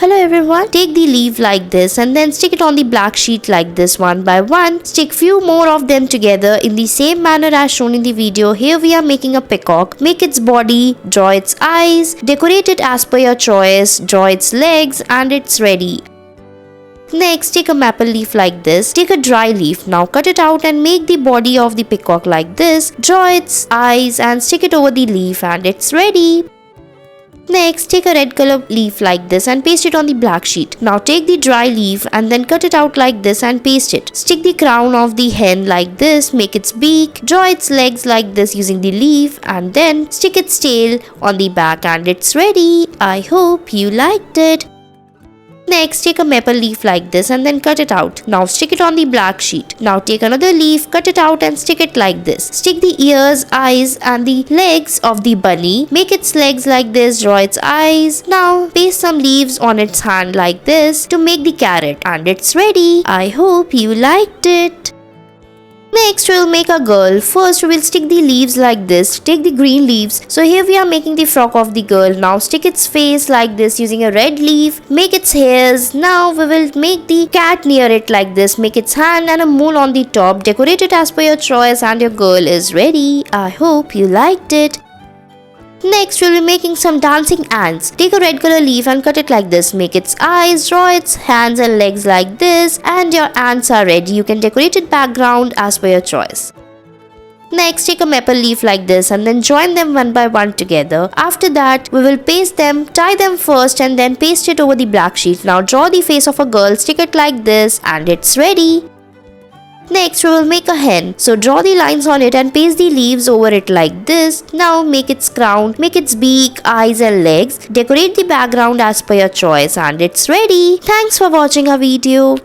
Hello everyone, take the leaf like this and then stick it on the black sheet like this one by one. Stick few more of them together in the same manner as shown in the video. Here we are making a peacock. Make its body, draw its eyes, decorate it as per your choice, draw its legs, and it's ready. Next, take a maple leaf like this. Take a dry leaf. Now cut it out and make the body of the peacock like this. Draw its eyes and stick it over the leaf and it's ready. Next, take a red color leaf like this and paste it on the black sheet. Now take the dry leaf and then cut it out like this and paste it. Stick the crown of the hen like this, make its beak, draw its legs like this using the leaf, and then stick its tail on the back and it's ready. I hope you liked it. Next, take a maple leaf like this and then cut it out. Now stick it on the black sheet. Now take another leaf, cut it out and stick it like this. Stick the ears, eyes and the legs of the bunny. Make its legs like this, draw its eyes. Now paste some leaves on its hand like this to make the carrot and it's ready. I hope you liked it. Next, we will make a girl. First, we will stick the leaves like this. Take the green leaves. So here we are making the frock of the girl. Now stick its face like this using a red leaf. Make its hairs. Now we will make the cat near it like this. Make its hand and a mole on the top. Decorate it as per your choice and your girl is ready. I hope you liked it. Next, we'll be making some dancing ants. Take a red color leaf and cut it like this. Make its eyes, draw its hands and legs like this, and your ants are ready. You can decorate it background as per your choice. Next, take a maple leaf like this and then join them one by one together. After that, we will paste them, tie them first and then paste it over the black sheet. Now draw the face of a girl, stick it like this, and it's ready. Next, we will make a hen. So draw the lines on it and paste the leaves over it like this. Now make its crown, make its beak, eyes and legs. Decorate the background as per your choice and it's ready. Thanks for watching our video.